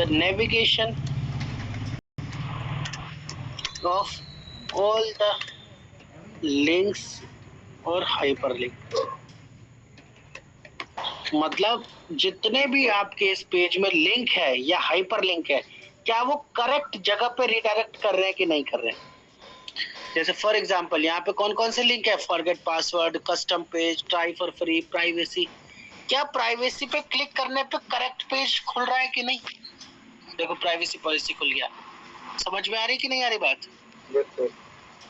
the navigation of all the links और hyperlink। मतलब जितने भी आपके इस पेज में लिंक है या हाइपरलिंक है, क्या वो करेक्ट जगह पे रिडायरेक्ट कर रहे हैं कि नहीं कर रहे हैं। जैसे फॉर एग्जांपल यहाँ पे कौन कौन से लिंक है, forget password, custom page, try for free, privacy. क्या प्राइवेसी पे क्लिक करने पे करेक्ट पेज खुल रहा है कि नहीं। देखो प्राइवेसी पॉलिसी खुल गया। समझ में आ रही कि नहीं आ रही बात।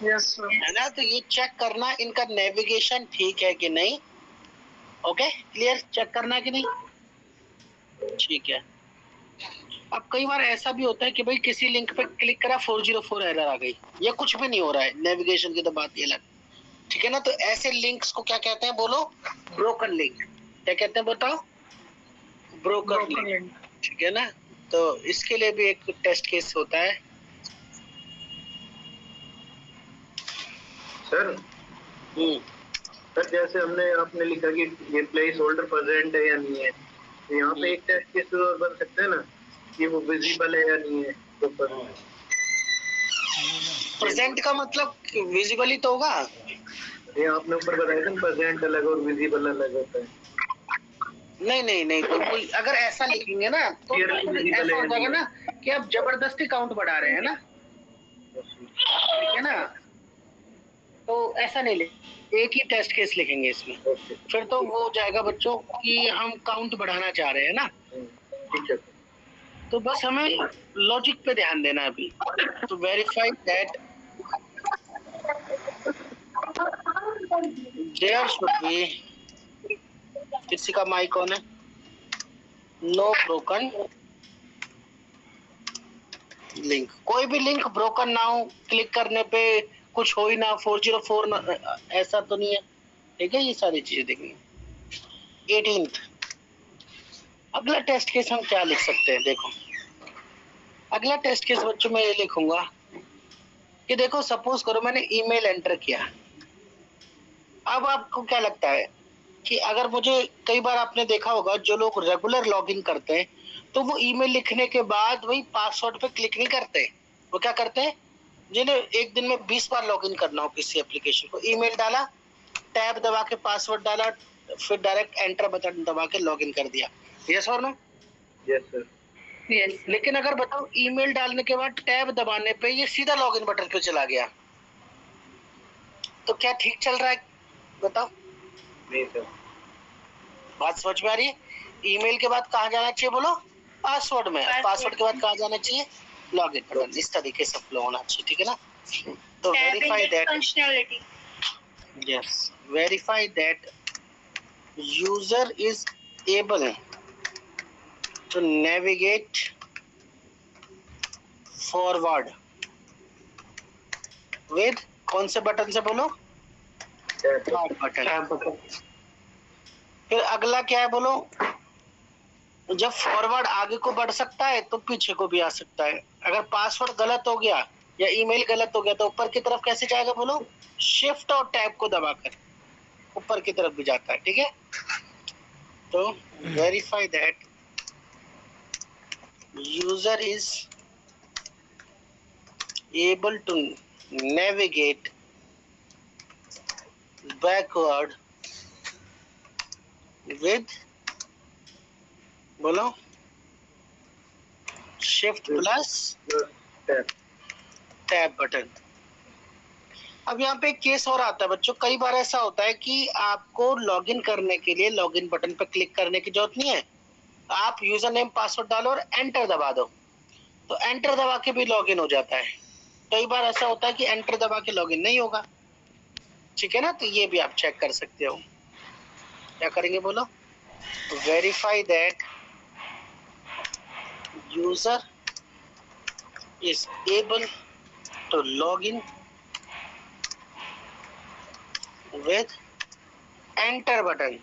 Yes sir. है ना, तो ये चेक करना इनका नेविगेशन ठीक है कि नहीं। ओके क्लियर, चेक करना है कि नहीं। ठीक है। अब कई बार ऐसा भी होता है कि भाई किसी लिंक पे क्लिक करा 404 एरर आ गई, ये कुछ भी नहीं हो रहा है, नेविगेशन की तो बात ये अलग। ठीक है ना, तो ऐसे लिंक्स को क्या कहते हैं बोलो, ब्रोकन लिंक। क्या कहते हैं बताओ, ब्रोकन लिंक। ठीक है ना, तो इसके लिए भी एक टेस्ट केस होता है। सर जैसे हमने आपने लिखा कि ये प्लेस होल्डर प्रेजेंट है या नहीं है, तो यहाँ पे एक टेस्ट केस बन सकता है ना कि वो विजिबल है या नहीं है। तो प्रेजेंट का मतलब विजिबल ही तो होगा। ये आपने ऊपर बताया था प्रेजेंट अलग और विजिबल अलग होता है। नहीं नहीं नहीं, तो अगर ऐसा लिखेंगे ना तो ऐसा हो जाएगा ना कि आप जबरदस्ती काउंट बढ़ा रहे हैं ना। ठीक है ना, तो ऐसा नहीं लिख, एक ही टेस्ट केस लिखेंगे इसमें। फिर तो वो हो जाएगा बच्चों कि हम काउंट बढ़ाना चाह रहे हैं ना। ठीक है, तो बस हमें लॉजिक पे ध्यान देना है अभी। तो verify that there should be, किसी का माइक ऑन है, नो ब्रोकन लिंक। कोई भी लिंक ब्रोकन ना हो, क्लिक करने पे कुछ हो ही ना, 404 ना, ऐसा तो नहीं है। ठीक है, ये सारी चीजें देखनी। 18th अगला टेस्ट केस हम क्या लिख सकते हैं, देखो अगला टेस्ट केस बच्चों में ये लिखूंगा कि देखो सपोज करो मैंने ईमेल एंटर किया। अब आपको क्या लगता है कि अगर मुझे, कई बार आपने देखा होगा जो लोग रेगुलर लॉगिन करते हैं तो वो ईमेल लिखने के बाद वही पासवर्ड पे क्लिक नहीं करते, वो क्या करते हैं, जिन्हें एक दिन में 20 बार लॉगिन करना हो किसी एप्लीकेशन को, ईमेल डाला, टैब दबा के पासवर्ड डाला, फिर डायरेक्ट एंटर बटन दबा के लॉगिन कर दिया। यस और नो। Yes sir. यस। लेकिन अगर बताओ ईमेल डालने के बाद टैब दबाने पे ये सीधा लॉगिन बटन पे चला गया, तो क्या ठीक चल रहा है बताओ। नहीं सर। बात समझ में आ रही है। ईमेल के बाद कहाँ जाना चाहिए बोलो, पासवर्ड में। पासवर्ड के बाद कहाँ जाना चाहिए, लॉगिन बटन। इस तरीके से फ्लो होना चाहिए। ठीक है ना, तो verify that functionality. Yes, verify that user is able to navigate forward with, कौन से बटन से बोलो, बटन। फिर अगला क्या है बोलो, जब फॉरवर्ड आगे को बढ़ सकता है तो पीछे को भी आ सकता है। अगर पासवर्ड गलत हो गया या ईमेल गलत हो गया तो ऊपर की तरफ कैसे जाएगा बोलो, शिफ्ट और टैब को दबाकर ऊपर की तरफ भी जाता है। ठीक है, तो verify that user is able to navigate backward with, बोलो, शिफ्ट प्लस टैब बटन। अब यहाँ पे एक केस और आता है बच्चों, कई बार ऐसा होता है कि आपको लॉगिन करने के लिए लॉगिन बटन पर क्लिक करने की जरूरत नहीं है, आप यूजर नेम पासवर्ड डालो और एंटर दबा दो, तो एंटर दबा के भी लॉगिन हो जाता है। कई बार ऐसा होता है कि एंटर दबा के लॉगिन नहीं होगा। ठीक है ना, तो ये भी आप चेक कर सकते हो। क्या करेंगे बोलो, verify that user is able to log in with enter button.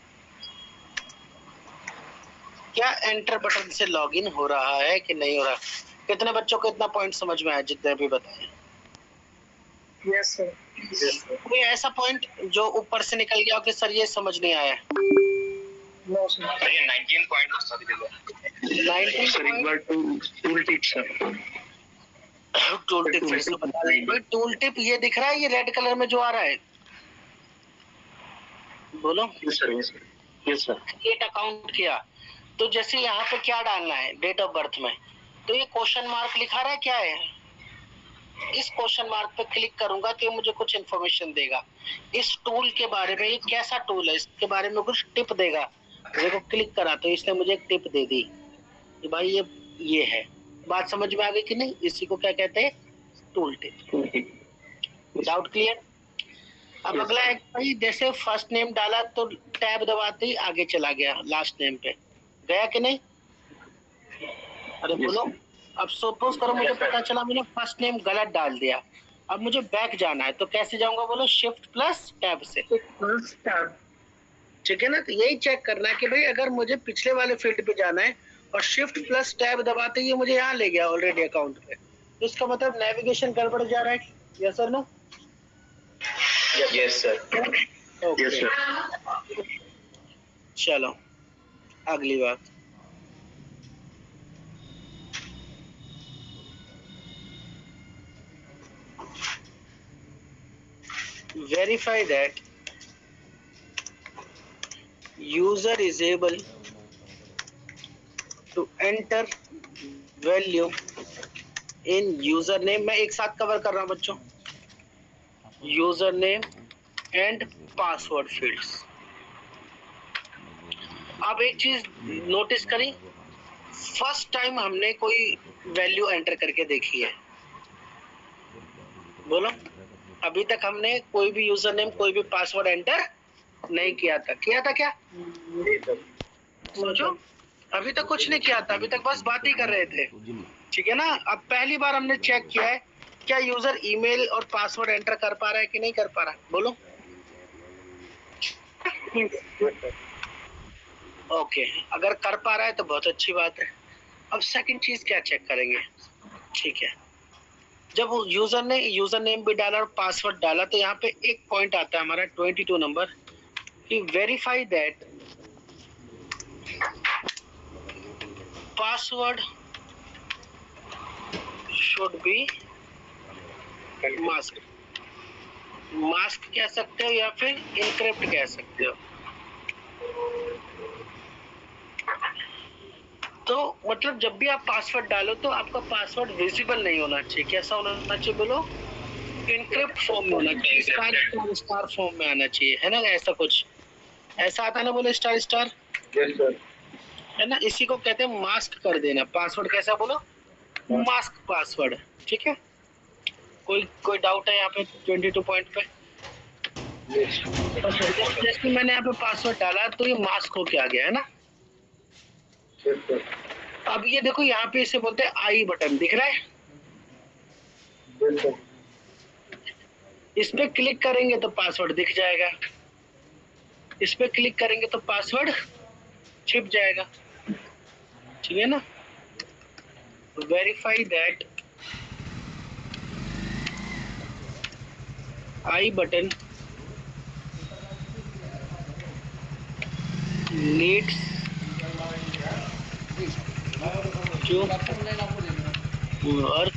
क्या एंटर बटन से लॉगिन हो रहा है कि नहीं हो रहा। कितने बच्चों को इतना पॉइंट समझ में आया, जितने भी बताए। Yes sir. कोई ऐसा पॉइंट जो ऊपर से निकल गया हो कि सर ये समझ नहीं आया। No, sir. 19 point sir 19 sir एक बार tool tip sir tool tip फिर से बता दें भाई। टूल टिप ये दिख रहा है, ये रेड कलर में जो आ रहा है, बोलो। यस सर क्रिएट अकाउंट किया तो जैसे यहाँ पे क्या डालना है डेट ऑफ बर्थ में, तो ये क्वेश्चन मार्क लिखा रहा है, क्या है, इस क्वेश्चन मार्क पे क्लिक करूंगा तो मुझे कुछ इन्फॉर्मेशन देगा इस टूल के बारे में, ये कैसा टूल है इसके बारे में कुछ टिप देगा। देखो क्लिक करा तो इसने मुझे एक टिप दे दी कि भाई ये है। बात समझ में आ गई कि नहीं? इसी को क्या कहते हैं, टूल टिप। Doubt clear? अब अगला है भाई, जैसे फर्स्ट नेम डाला तो टैब दबाते ही आगे चला गया लास्ट नेम पे, गया कि नहीं? अरे बोलो। अब सपोज करो मुझे पता चला मैंने फर्स्ट नेम गलत डाल दिया, अब मुझे बैक जाना है तो कैसे जाऊंगा बोलो? शिफ्ट प्लस टैब से, ठीक है ना? तो यही चेक करना है कि भाई अगर मुझे पिछले वाले फील्ड पे जाना है और शिफ्ट प्लस टैब दबाते ही मुझे यहाँ ले गया ऑलरेडी अकाउंट पे, तो इसका मतलब नेविगेशन गड़बड़ जा रहा है। Yes sir? No? Yes sir okay, चलो अगली बात। Verify that user is able to enter value in username। मैं एक साथ कवर कर रहा हूं बच्चों, username and password fields। अब एक चीज नोटिस करी, फर्स्ट टाइम हमने कोई वैल्यू एंटर करके देखी है, बोलो। अभी तक हमने कोई भी यूजर नेम कोई भी पासवर्ड एंटर नहीं किया था क्या? सोचो, अभी तक कुछ नहीं किया था, अभी तक बस बात ही कर रहे थे, ठीक है ना? अब पहली बार हमने चेक किया है क्या यूजर ईमेल और पासवर्ड एंटर कर पा रहा है कि नहीं कर पा रहा, बोलो। ओके, अगर कर पा रहा है तो बहुत अच्छी बात है। अब सेकंड चीज क्या चेक करेंगे, ठीक है? जब यूजर ने यूजर नेम भी डाला और पासवर्ड डाला तो यहाँ पे एक पॉइंट आता है हमारा 22 नंबर कि verify that password should be mask. Mask कह सकते हो या फिर इनक्रिप्ट कह सकते हो। तो मतलब जब भी आप पासवर्ड डालो तो आपका पासवर्ड विजिबल नहीं होना चाहिए। कैसा होना चाहिए बोलो? इनक्रिप्ट फॉर्म में होना चाहिए, स्टार फॉर्म में आना चाहिए, है ना? ऐसा कुछ ऐसा आता है ना, बोलो स्टार स्टार, है ना? इसी को कहते हैं मास्क कर देना पासवर्ड। कैसा बोलो? मास्क पासवर्ड, ठीक है? कोई डाउट है यहाँ पे 22 पॉइंट पे? जैसे मैंने यहाँ पे पासवर्ड डाला तो ये मास्क होके आ गया, है ना? अब ये देखो यहाँ पे इसे बोलते हैं आई बटन, दिख रहा है? इस पे क्लिक करेंगे तो पासवर्ड दिख जाएगा, इस पे क्लिक करेंगे तो पासवर्ड छिप जाएगा, ठीक है ना? Verify that I button needs to work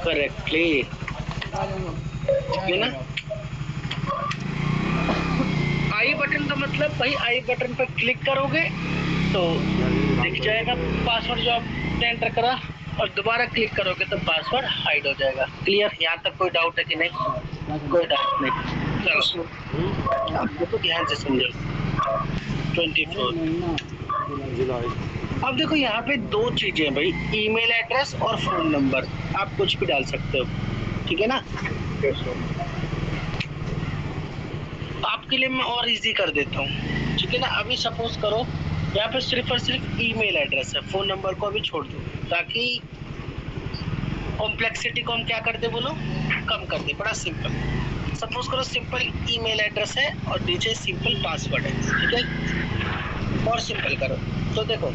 correctly, ठीक है ना? आई बटन का मतलब भाई आई बटन पर क्लिक करोगे तो दिख जाएगा पासवर्ड जो आपने एंटर करा, और दोबारा क्लिक करोगे तो पासवर्ड हाइड हो जाएगा। क्लियर? यहाँ तक कोई डाउट है कि नहीं? कोई डाउट नहीं। चलो आपको तो ध्यान से समझो। 24 अब देखो यहाँ पे दो चीजें भाई, ईमेल एड्रेस और फोन नंबर, आप कुछ भी डाल सकते हो, ठीक है ना? आपके लिए मैं और इजी कर देता हूँ, ठीक है ना? अभी सपोज करो यहाँ पे सिर्फ और सिर्फ ईमेल एड्रेस है, फोन नंबर को अभी छोड़ दो ताकि कॉम्प्लेक्सिटी को हम क्या कर दे बोलो? कम कर दे। बड़ा सिंपल, सपोज करो सिंपल ईमेल एड्रेस है और नीचे सिंपल पासवर्ड है, ठीक है? और सिंपल करो तो देखो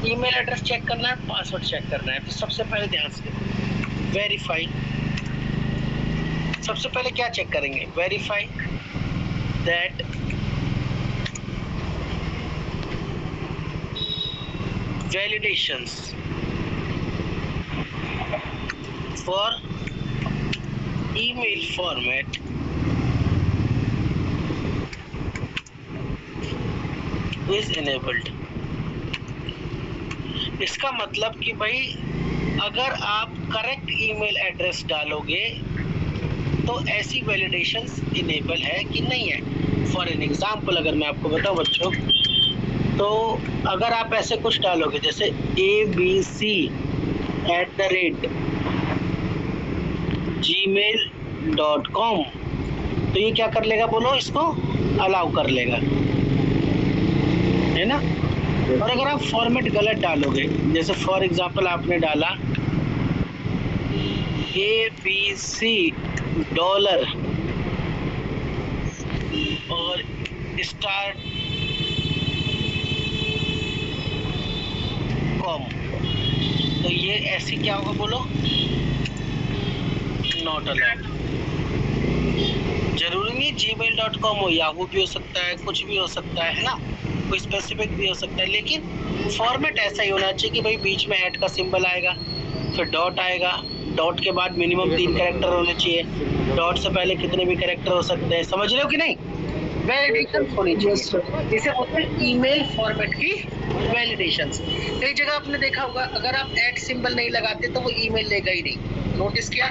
ईमेल एड्रेस चेक करना है, पासवर्ड चेक करना है, तो सबसे पहले ध्यान से वेरीफाई। सबसे पहले क्या चेक करेंगे? Verify that validations for email format is enabled। इसका मतलब कि भाई अगर आप करेक्ट ईमेल एड्रेस डालोगे तो ऐसी वैलिडेशंस इनेबल है कि नहीं है। फॉर एन एग्जाम्पल अगर मैं आपको बताऊं बच्चों, तो अगर आप ऐसे कुछ डालोगे जैसे abc@gmail.com, तो ये क्या कर लेगा बोलो, इसको अलाउ कर लेगा, है ना। और अगर आप फॉर्मेट गलत डालोगे, जैसे फॉर एग्जांपल आपने डाला ABC डॉलर और स्टार कॉम, तो ये ऐसी क्या होगा बोलो, नॉट अलाउड। जरूरी नहीं gmail.com हो, याहू भी हो सकता है, कुछ भी हो सकता है ना, कोई स्पेसिफिक भी हो सकता है, लेकिन फॉर्मेट ऐसा ही होना चाहिए कि भाई बीच में ऐट का सिंबल आएगा, फिर डॉट आएगा, डॉट के बाद मिनिमम 3 कैरेक्टर होने चाहिए, डॉट से पहले कितने भी कैरेक्टर हो सकते हैं, समझ रहे हो कि नहीं। वैलिडेशन होनी चाहिए, इसे बोलते हैं ईमेल फॉर्मेट की वैलिडेशंस। कई जगह आपने देखा होगा अगर आप ऐट सिंबल नहीं लगाते तो वो ईमेल लेगा ही नहीं, नोटिस किया।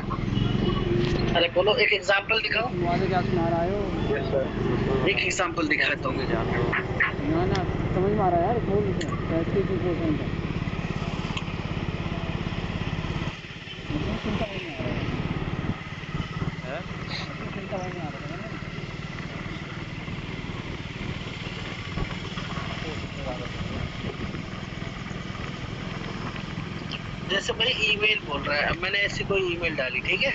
अरे बोलो एक एग्जांपल दिखाओ। क्या सुना रहा है? एक एग्जांपल दिखा देता हूँ। ना समझ में आ रहा है यार, खोल जैसे भाई ईमेल बोल रहा है, अब मैंने ऐसी कोई ईमेल डाली, ठीक है,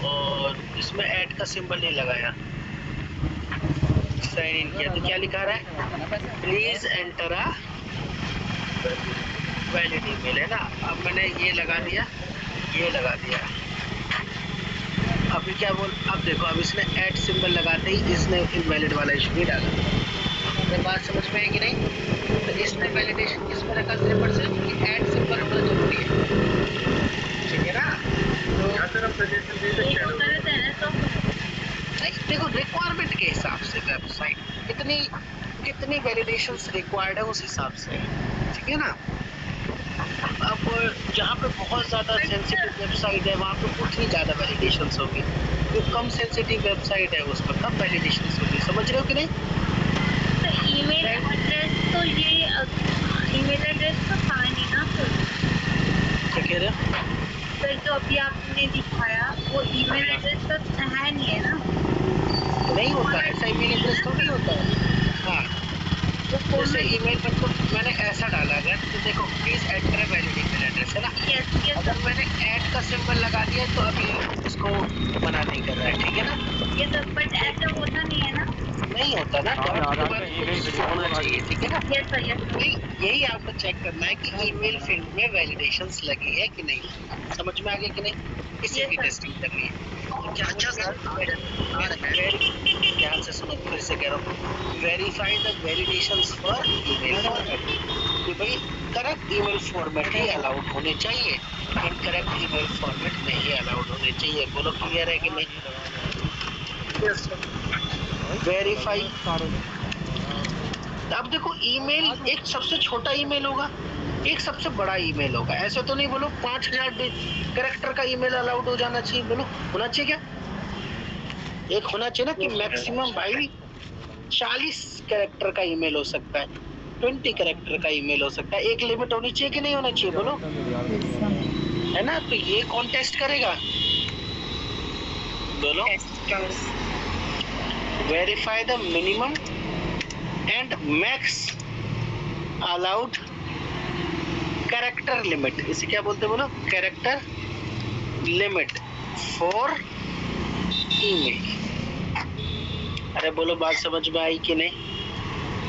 और इसमें ऐड का सिंबल नहीं लगाया, साइन इन किया, तो क्या लिखा रहा है, please enter a valid email, है ना। अब मैंने ये लगा दिया, ये लगा दिया, अभी क्या बोल, अब देखो, अब इसने ऐड सिंबल लगाते ही इसने इनवैलिड वाला इशू भी डाला। मेरी बात समझ में आएगी नहीं, तो इसने वैलिडेशन किसमें रखा 3% कि ऐड सिंबल होना जरूरी है, ठीक है ना। तो देखो रिक्वायरमेंट के हिसाब से वेबसाइट कितनी वैलिडेशंस रिक्वायर्ड है उस हिसाब से, ठीक है ना। अब जहाँ पे बहुत ज़्यादा सेंसिटिव वेबसाइट है वहाँ पे उतनी ज़्यादा वैलिडेशंस होगी, जो कम सेंसिटिव वेबसाइट है उस पर कम वैलिडेशंस होगी, समझ रहे हो कि नहीं। तो ईमेल एड्रेस तो ये ईमेल एड्रेस तो था नहीं ना, क्या कह रहे हो। फिर जो अभी आपने दिखाया वो ईमेल एड्रेस तो है नहीं, है ना। नहीं होता ऐसा, ईमेल एड्रेस तो नहीं होता है। हाँ, जैसे ईमेल पर तो मैंने ऐसा डाला अगर, तो देखो please enter valid email address, है ना। यस अगर मैंने ऐड का सिंबल लगा दिया तो अभी इसको मना नहीं कर रहा है, ठीक है ना। ये तो बट ऐसा होता नहीं है ना, नहीं होता ना, डॉट के बाद कुछ होना चाहिए, ठीक है ना। Yes sir yes. यही आपको चेक करना है कि ईमेल फील्ड में वैलिडेशंस लगी है कि नहीं, समझ में आ गया कि नहीं, इसी की टेस्टिंग करनी है। तो क्या अच्छा सर, ध्यान से सुनो, फिर से कह रहा हूँ, verify the validations for email format, कि भाई करेक्ट ईमेल फॉर्मेट ही अलाउड होने चाहिए, इनकरेक्ट ईमेल फॉर्मेट नहीं अलाउड होने चाहिए। बोलो क्लियर है कि नहीं। Yes sir. वेरीफाई, अब देखो ईमेल एक सबसे छोटा ईमेल होगा, एक सबसे बड़ा ईमेल होगा, ऐसे तो नहीं बोलो 5000 कैरेक्टर का ईमेल अलाउड हो जाना चाहिए, बोलो होना चाहिए क्या। एक होना चाहिए ना कि मैक्सिमम भाई 40 कैरेक्टर का ईमेल हो सकता है, 20 कैरेक्टर का ईमेल हो सकता है, एक लिमिट होनी चाहिए कि नहीं होना चाहिए, बोलो, है ना। तो ये कौन टेस्ट करेगा, बोलो। Verify the minimum and max allowed character limit, इसे क्या बोलते हैं बोलो, कैरेक्टर लिमिट फॉर ईमेल। अरे बोलो बात समझ में आई कि नहीं।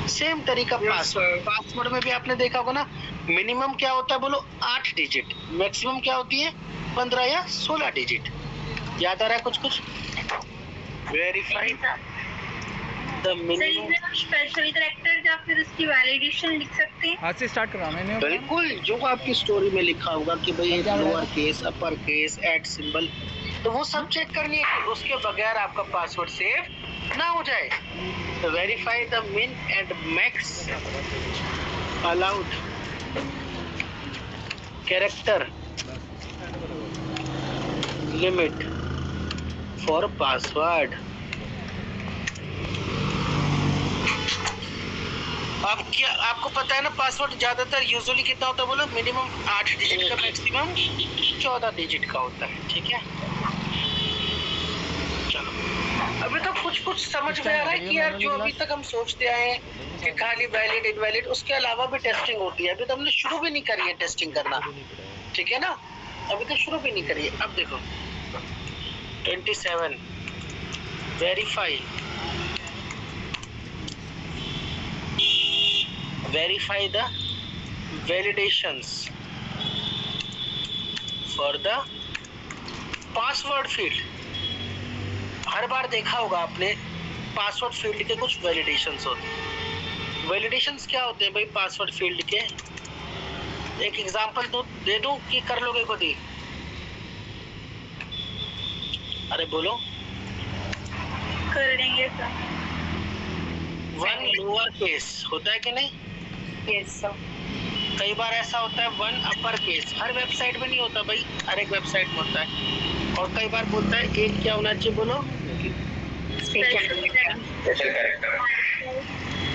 सेम तरीका पासवर्ड में भी आपने देखा होगा ना, मिनिमम क्या होता है बोलो 8 डिजिट, मैक्सिमम क्या होती है 15 या 16 डिजिट, याद आ रहा है कुछ। Verify the sir minimum. इसमें हम स्पेशल कैरेक्टर या फिर उसकी वैलिडेशन लिख सकते हैं। आज से स्टार्ट करा मैंने। बिल्कुल, जो आपकी स्टोरी में लिखा होगा कि भाई lower case, upper case, at symbol, तो वो सब चेक करनी है कि उसके बगैर आपका पासवर्ड सेव ना हो जाए। तो वेरीफाई द मिन and max allowed character limit for password. अब क्या आपको पता है ना, पासवर्ड ज्यादातर यूजुअली कितना होता है बोलो? मिनिमम 8 डिजिट का, मैक्सिमम 14 डिजिट का होता है। ठीक है, चलो अभी तो कुछ समझ में आ रहा है कि यार जो अभी तक हम सोचते आए हैं कि खाली वैलिड इनवैलिड, उसके अलावा भी टेस्टिंग होती है। अभी तो हमने शुरू भी नहीं करी है टेस्टिंग करना, ठीक है ना, अभी तो शुरू भी नहीं करी है। अब देखो 27 verify the validations for the password field। हर बार देखा होगा आपने पासवर्ड फील्ड के कुछ वैलिडेशंस होते हैं। वैलिडेशंस क्या होते हैं भाई पासवर्ड फील्ड के? एक एग्जांपल दे दूं कि कर लोगे खुद ही? अरे बोलो। कर देंगे सर। 1 लोअर केस होता है कि नहीं? Yes sir. कई बार ऐसा होता है 1 अपर केस, हर वेबसाइट में नहीं होता भाई, हर एक वेबसाइट में होता है। और कई बार बोलता है एक क्या होना चाहिए बोलो?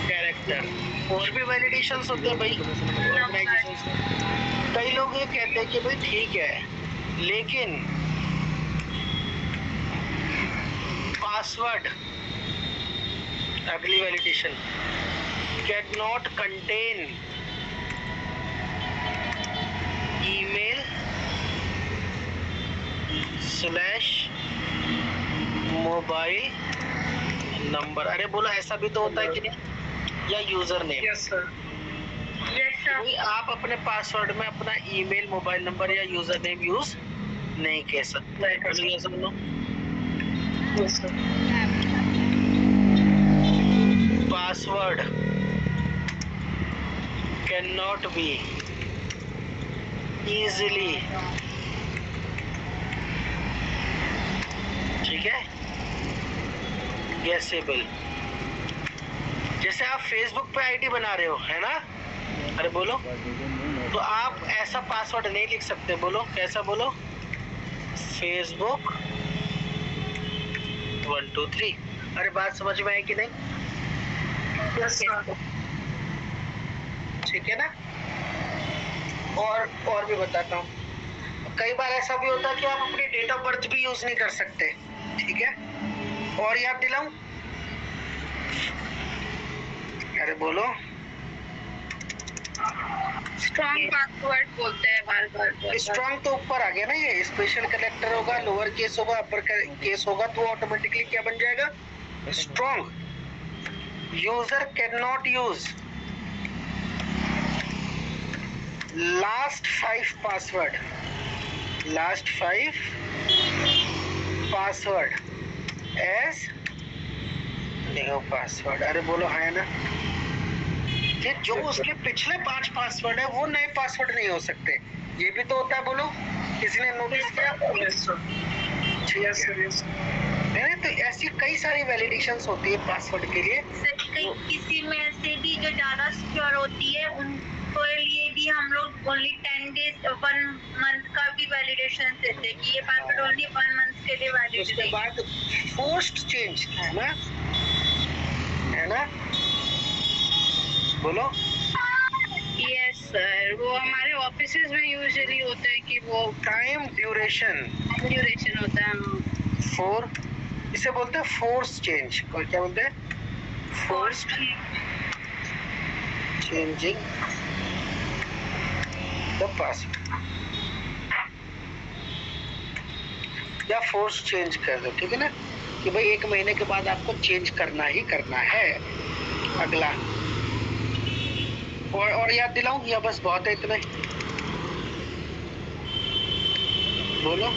कैरेक्टर। और भी वैलिडेशंस होते हैं भाई ऑर्गेनाइजेशंस में। कई लोग ये कहते हैं कि भाई ठीक है, लेकिन पासवर्ड, अगली validation, can not contain email / mobile number. अरे बोलो ऐसा भी तो होता है कि नहीं? या user name. Yes sir. Yes sir. आप अपने पासवर्ड में अपना ईमेल, मोबाइल नंबर या यूजर नेम यूज नहीं कह सकते। ये सब लो। Yes sir. Password can not be easily, ठीक है, गेसेबल। जैसे आप फेसबुक पे आईडी बना रहे हो, है ना? अरे बोलो। तो आप ऐसा पासवर्ड नहीं लिख सकते। बोलो कैसा? बोलो फेसबुक 1 2 3। अरे बात समझ में आई कि नहीं? Yes sir. ठीक है ना? और भी बताता हूँ। कई बार ऐसा भी होता है कि आप अपनी डेट ऑफ बर्थ भी यूज नहीं कर सकते, ठीक है? और याद दिलाऊं? अरे बोलो। स्ट्रॉन्ग पासवर्ड बोलते हैं बार बार। स्ट्रॉन्ग तो ऊपर आ गया ना, ये स्पेशल कैरेक्टर होगा, लोअर केस होगा, अपर केस होगा, तो ऑटोमेटिकली क्या बन जाएगा? Strong. User can not use last 5 password, last 5 password as new password. अरे बोलो है ना? कि जो उसके पिछले 5 पासवर्ड है वो नए पासवर्ड नहीं हो सकते। ये भी तो होता है। बोलो किसी ने नोटिस किया? Yes sir. Yes sir. Yes नहीं, तो ऐसी कई सारी वैलिडेशंस होती है पासवर्ड के लिए। किसी में से भी जो ज्यादा सिक्योर होती है उनको लिए भी हम लोग ओनली 10 डेज 1 मंथ का भी वैलिडेशन देते हैं कि ये पासवर्ड ओनली 1 मंथ के लिए वैलिड उसके है। बाद फोर्स्ड चेंज है ना? बोलो। यस सर, वो हमारे ऑफिसेज में यूजुअली होता है कि वो टाइम ड्यूरेशन होता है। फोर, इसे बोलते हैं फोर्स चेंज। क्या बोलते हैं? फोर्स्ड चेंजिंग द पासवर्ड, या फोर्स चेंज कर दो, ठीक है ना? कि भाई 1 महीने के बाद आपको चेंज करना ही करना है। अगला और याद दिलाऊं या बस बहुत है इतना? बोलो।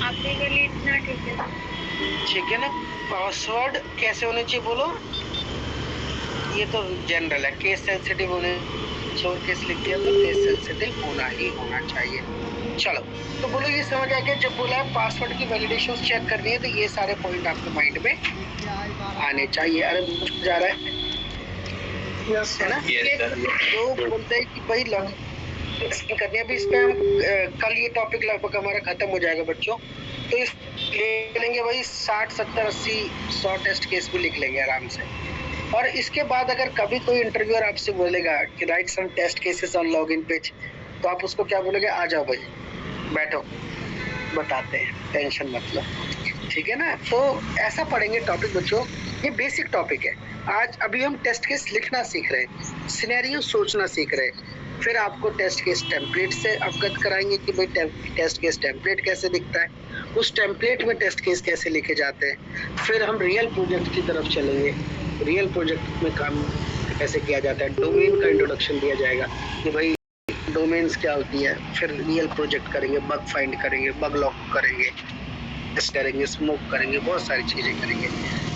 आपके लिए इतना ठीक है। ठीक है ना। पासवर्ड कैसे होने चाहिए बोलो, ये तो जनरल है, केस सेंसिटिव होने, छोड़ केस लिख दिया तो केस सेंसिटिव होना ही होना चाहिए। चलो तो बोलो ये समझ आ गया। जब बोला है पासवर्ड की वैलिडेशन चेक करनी है तो ये सारे पॉइंट आपके माइंड में आने चाहिए। अरे जा रहा है यस है ना। तो बोलते हैं कि भाई लॉगिन करनी है। अभी इस पे हम कल ये टॉपिक लगभग हमारा खत्म हो जाएगा बच्चों, तो इस ले लेंगे भाई 60 70 80 100 टेस्ट केस भी लिख लेंगे आराम से। और इसके बाद अगर कभी कोई इंटरव्यूअर आपसे बोलेगा कि write some test cases on login page, तो आप उसको क्या बोलोगे, आ जाओ भाई बैठो बताते हैं, टेंशन मत लो, ठीक है ना। तो ऐसा पढ़ेंगे टॉपिक बच्चों, ये बेसिक टॉपिक है। आज अभी हम टेस्ट केस लिखना सीख रहे हैं, सिनेरियो सोचना सीख रहे हैं, फिर आपको टेस्ट केस टेम्पलेट से अवगत कराएंगे कि भाई टेस्ट केस टेम्पलेट कैसे दिखता है, उस टेम्पलेट में टेस्ट केस कैसे लिखे जाते हैं। फिर हम रियल प्रोजेक्ट की तरफ चलेंगे, रियल प्रोजेक्ट में काम कैसे किया जाता है, डोमेन का इंट्रोडक्शन दिया जाएगा कि भाई डोमेन्स क्या होती है। फिर रियल प्रोजेक्ट करेंगे, बग फाइंड करेंगे, बग लॉक करेंगे, टेस्ट करेंगे, स्मोक करेंगे, बहुत सारी चीजें करेंगे,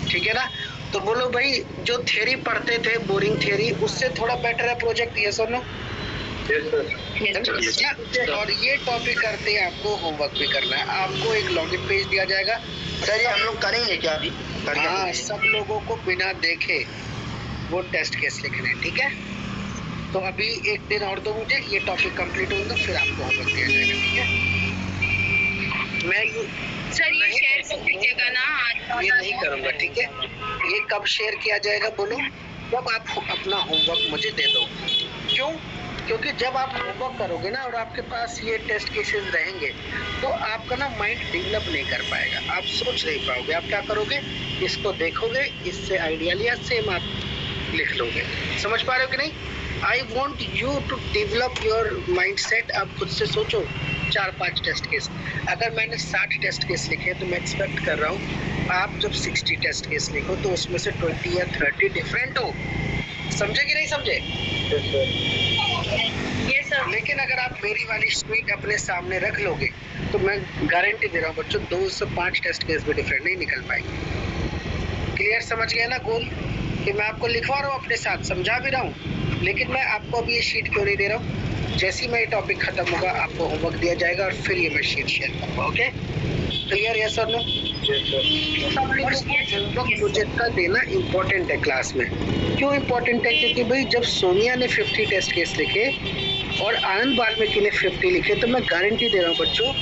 ठीक है ना। तो बोलो भाई जो थ्योरी पढ़ते थे बोरिंग थ्योरी, उससे थोड़ा बेटर है प्रोजेक्ट, ये सुनो। और ये टॉपिक करते हैं आपको होमवर्क भी करना है। आपको एक लॉगिन पेज दिया जाएगा, सर ये हम लोग करेंगे क्या अभी? हाँ सब लोगों को बिना देखे वो टेस्ट केस लिखने, ठीक है। तो अभी एक दिन और दो मुझे, ये टॉपिक कंप्लीट होगा फिर आपको होमवर्क दिया जाएगा, ठीक है। मैं सर ये शेयर कर दीजिएगा ना, ये नहीं करूँगा, ठीक है। ये कब शेयर किया जाएगा बोलो, जब आप अपना होमवर्क मुझे दे दो। क्यों? क्योंकि जब आप होमवर्क करोगे ना और आपके पास ये टेस्ट केसेस रहेंगे तो आपका ना माइंड डेवलप नहीं कर पाएगा, आप सोच नहीं पाओगे। आप क्या करोगे, इसको देखोगे, इससे आइडिया लिया, सेम आप लिख लोगे। समझ पा रहे हो कि नहीं? I want you to develop your mind set. आप खुद से सोचो 4-5 टेस्ट केस। अगर मैंने 60 टेस्ट केस लिखे तो मैं एक्सपेक्ट कर रहा हूँ आप जब 60 टेस्ट केस लिखो तो उसमें से 20 या 30 डिफरेंट हो। समझे कि नहीं समझे? ये सब लेकिन अगर आप मेरी वाली शीट अपने सामने रख लोगे तो मैं गारंटी दे रहा हूँ बच्चों 2 से 5 टेस्ट केस भी डिफरेंट नहीं निकल पाएंगे। क्लियर समझ गए ना गोल, कि मैं आपको लिखवा रहा हूँ अपने साथ, समझा भी रहा हूँ, लेकिन मैं आपको अभी ये शीट क्यों नहीं दे रहा हूँ। जैसे ही मैं ये टॉपिक खत्म होगा आपको होमवर्क दिया जाएगा और फिर ये मैं शीट शेयर करूँगा। Okay clear? यस और नो? प्रोजेक्ट का देना इम्पोर्टेंट है क्लास में। क्यों इम्पोर्टेंट है? क्योंकि भाई जब सोनिया ने 50 टेस्ट केस लिखे और आनंद वाल्मीकि ने 50 लिखे तो मैं गारंटी दे रहा हूँ बच्चों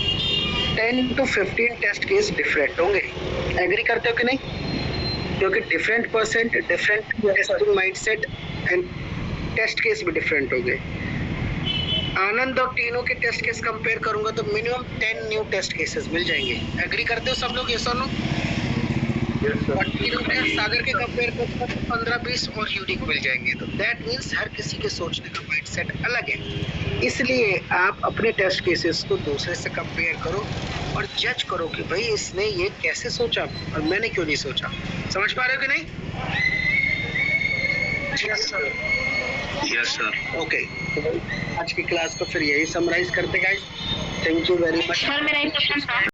10 to 15 टेस्ट केस डिफरेंट होंगे। एग्री करते हो कि नहीं? क्योंकि different percent, different testing mindset and test case भी डिफरेंट हो गए। आनंद और तीनों के टेस्ट केस कंपेयर करूंगा तो मिनिमम 10 न्यू टेस्ट केसेस मिल जाएंगे। एग्री करते हो सब लोग? ये सुनो। और तीनों के सागर के कंपेयर करूंगा तो 15-20 और यूनिक मिल जाएंगे। तो दैट मीन्स हर किसी के सोचने का माइंडसेट अलग है। इसलिए आप अपने टेस्ट केसेस को दूसरे से कंपेयर करो और जज करो कि भाई इसने ये कैसे सोचा और मैंने क्यों नहीं सोचा। समझ पा रहे हो कि नहीं? Yes sir. Yes sir. Okay आज की क्लास को फिर यही समराइज करते guys. Thank you very much. Sir मेरा एक क्वेश्चन था।